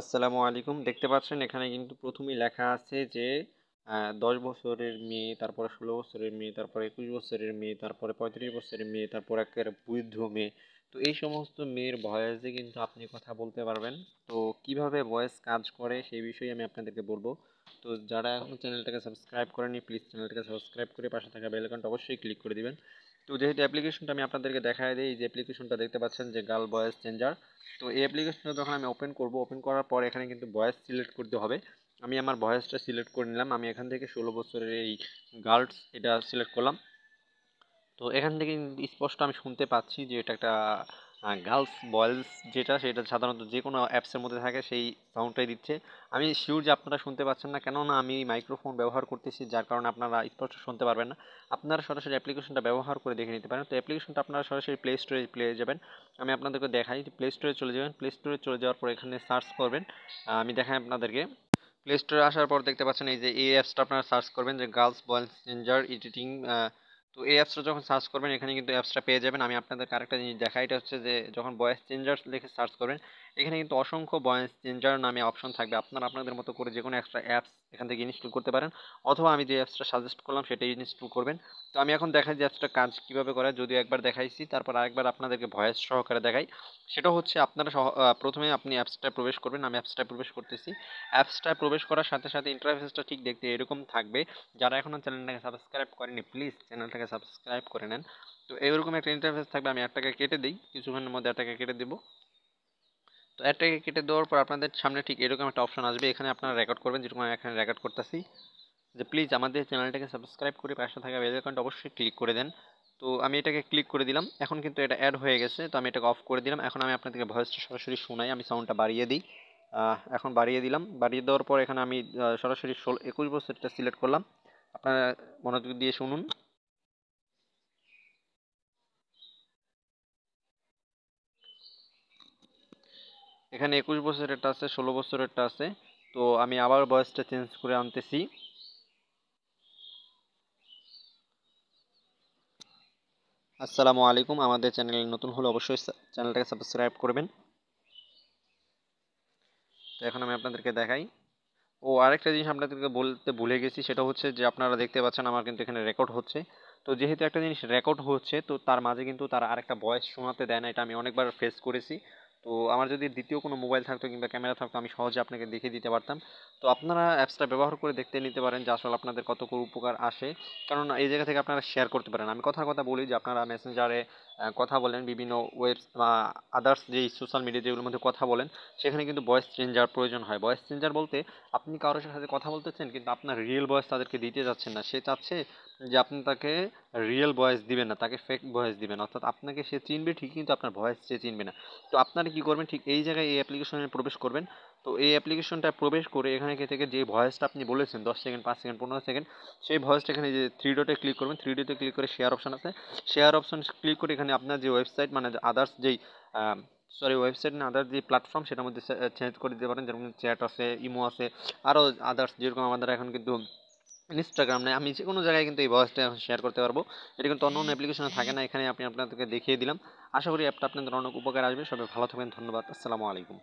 আসসালামু আলাইকুম। দেখতে পাচ্ছেন এখানে কিন্তু প্রথমেই লেখা আছে যে ১০ বছরের মেয়ে, তারপরে ১৬ বছরের মেয়ে, তারপরে ২১ বছরের মেয়ে, তারপরে ৩৫ বছরের মেয়ে, তারপরে একেবারে বৃদ্ধ মেয়ে। তো এই সমস্ত মেয়ের ভয়েসে কিন্তু আপনি কথা বলতে পারবেন। তো কিভাবে ভয়েস কাজ করে সেই বিষয়ে আমি আপনাদেরকে বলবো। তো যারা এখনো চ্যানেলটাকে সাবস্ক্রাইব করেনি প্লিজ চ্যানেলটাকে সাবস্ক্রাইব করে পাশে থাকা বেল আইকনটা অবশ্যই ক্লিক করে দিবেন। তো যেহেতু অ্যাপ্লিকেশনটা আমি আপনাদেরকে দেখায় দেই, যে অ্যাপ্লিকেশনটা দেখতে পাচ্ছেন যে গার্ল ভয়েস চেঞ্জার। তো এই অ্যাপ্লিকেশনটা যখন আমি ওপেন করব, ওপেন করার পর এখানে কিন্তু ভয়েস সিলেক্ট করতে হবে। আমি আমার ভয়েসটা সিলেক্ট করে নিলাম। আমি এখান থেকে ১৬ বছরের এই গার্লস এটা সিলেক্ট করলাম। তো এখান থেকে কিন্তু স্পষ্ট আমি শুনতে পাচ্ছি যে এটা একটা গার্লস বয়েজ, যেটা সেটা সাধারণত যে কোনো অ্যাপসের মধ্যে থাকে সেই সাউন্ডটাই দিচ্ছে। আমি শিওর যে আপনারা শুনতে পাচ্ছেন না, কেননা আমি মাইক্রোফোন ব্যবহার করতেছি, যার কারণে আপনারা স্পষ্ট শুনতে পারবেন না। আপনারা সরাসরি অ্যাপ্লিকেশনটা ব্যবহার করে দেখে নিতে পারেন। তো অ্যাপ্লিকেশনটা আপনারা সরাসরি প্লে স্টোরে পেয়ে যাবেন। আমি আপনাদেরকে দেখাই, প্লে স্টোরে চলে যাবেন। প্লে স্টোরে চলে যাওয়ার পর এখানে সার্চ করবেন। আমি দেখাই আপনাদেরকে। প্লে স্টোরে আসার পর দেখতে পাচ্ছেন এই যে এই অ্যাপসটা আপনারা সার্চ করবেন যে গার্লস ভয়েস চেঞ্জার এডিটিং। তো এই অ্যাপসটা যখন সার্চ করবেন এখানে কিন্তু অ্যাপসটা পেয়ে যাবেন। আমি আপনাদেরকে আরেকটা জিনিস দেখাই, এটা হচ্ছে যে যখন ভয়েস চেঞ্জার লিখে সার্চ করবেন এখানে কিন্তু অসংখ্য ভয়েস চেঞ্জার নামে অপশন থাকবে। আপনারা আপনাদের মতো করে যে কোনো একটা অ্যাপস এখান থেকে ইনস্টল করতে পারেন, অথবা আমি যে অ্যাপসটা সাজেস্ট করলাম সেটাই ইনস্টল করবেন। তো আমি এখন দেখাই যে অ্যাপসটা কাজ কীভাবে করে, যদিও একবার দেখাইছি, তারপর আরেকবার আপনাদেরকে ভয়েস সহকারে দেখাই। সেটা হচ্ছে আপনারা প্রথমে আপনি অ্যাপসটায় প্রবেশ করবেন। আমি অ্যাপসটায় প্রবেশ করতেছি। অ্যাপসটায় প্রবেশ করার সাথে সাথে ইন্টারফেসটা ঠিক দেখতে এরকম থাকবে। যারা এখনও চ্যানেলটাকে সাবস্ক্রাইব করেনি প্লিজ চ্যানেলটাকে সাবস্ক্রাইব করে নেন। তো এরকম একটা ইন্টারফেস থাকবে। আমি অ্যাডটাকে কেটে দিই, কিছুক্ষণের মধ্যে অ্যাডটাকে কেটে দেবো। তো অ্যাডটাকে কেটে দেওয়ার পর আপনাদের সামনে ঠিক এরকম একটা অপশন আসবে। এখানে আপনারা রেকর্ড করবেন, যেরকম আমি এখানে রেকর্ড করতেছি যে প্লিজ আমাদের চ্যানেলটাকে সাবস্ক্রাইব করে পাশে থাকা বেল আইকনটা অবশ্যই ক্লিক করে দেন। তো আমি এটাকে ক্লিক করে দিলাম। এখন কিন্তু এটা অ্যাড হয়ে গেছে, তো আমি এটাকে অফ করে দিলাম। এখন আমি আপনাদেরকে ভয়েসটা সরাসরি শোনাই। আমি সাউন্ডটা বাড়িয়ে দিই। এখন বাড়িয়ে দিলাম। বাড়িয়ে দেওয়ার পর এখানে আমি সরাসরি ২১ বছরটা সিলেক্ট করলাম। আপনারা মনোযোগ দিয়ে শুনুন। এখানে ২১ বছরেরটা আছে, ১৬ বছরেরটা আছে। তো আমি আবার ভয়েসটা চেঞ্জ করে আনতেছি। আসসালামু আলাইকুম। আমাদের চ্যানেলে নতুন হলে অবশ্যই চ্যানেলটাকে সাবস্ক্রাইব করবেন। তো এখন আমি আপনাদেরকে দেখাই। ও আরেকটা জিনিস আপনাদেরকে বলতে ভুলে গেছি, সেটা হচ্ছে যে আপনারা দেখতে পাচ্ছেন আমার কিন্তু এখানে রেকর্ড হচ্ছে। তো যেহেতু একটা জিনিস রেকর্ড হচ্ছে, তো তার মাঝে কিন্তু তারা আরেকটা ভয়েস শোনাতে দেয় না। এটা আমি অনেকবার ফেস করেছি। তো আমার যদি দ্বিতীয় কোনো মোবাইল থাকতো কিংবা ক্যামেরা থাকতো, আমি সহজে আপনাকে দেখিয়ে দিতে পারতাম। তো আপনারা অ্যাপসটা ব্যবহার করে দেখতে নিতে পারেন যে আসলে আপনাদের কতটুকু উপকার আসে। কারণ এই জায়গা থেকে আপনারা শেয়ার করতে পারেন। আমি কথার কথা বলি যে আপনারা মেসেঞ্জারে কথা বলেন, বিভিন্ন ওয়েবস বা আদার্স যেই সোশ্যাল মিডিয়া যেগুলোর মধ্যে কথা বলেন, সেখানে কিন্তু ভয়েস চেঞ্জার প্রয়োজন হয়। ভয়েস চেঞ্জার বলতে আপনি কারোর সাথে কথা বলতেছেন কিন্তু আপনার রিয়েল ভয়েস তাদেরকে দিতে যাচ্ছেন না। সে চাচ্ছে যে আপনি তাকে রিয়েল ভয়েস দিবেন না, তাকে ফেক ভয়েস দিবেন। অর্থাৎ আপনাকে সে চিনবে ঠিক, কিন্তু আপনার ভয়েস সে চিনবে না। তো আপনারা কি করবেন, ঠিক এই জায়গায় এই অ্যাপ্লিকেশনে প্রবেশ করবেন। তো এই অ্যাপ্লিকেশনটা প্রবেশ করে এখানে থেকে যে ভয়েসটা আপনি বলেছেন ১০ সেকেন্ড, ৫ সেকেন্ড, ১৫ সেকেন্ড, সেই ভয়েসটা এখানে যে থ্রি ডটে ক্লিক করবেন, থ্রি ডটে ক্লিক করে শেয়ার অপশন আছে, শেয়ার অপশন ক্লিক করে এখানে আপনার যে ওয়েবসাইট মানে আদার্স যেই ওয়েবসাইট না আদার্স যে প্ল্যাটফর্ম সেটার মধ্যে চেঞ্জ করে দিতে পারেন। যেমন চ্যাট আছে, ইমো আছে, আরও আদার্স যেরকম আমাদের এখন কিন্তু ইনস্টাগ্রাম নেই, আমি যে কোনো জায়গায় কিন্তু এই ভয়েসটা এখন শেয়ার করতে পারবো। এটা কিন্তু অন্য অন্য অ্যাপ্লিকেশনে থাকে না। এখানে আমি আপনাদেরকে দেখিয়ে দিলাম। আশা করি অ্যাপটা আপনাদের অনেক উপকার আসবে। সবাই ভালো থাকবেন। ধন্যবাদ। আসসালামু আলাইকুম।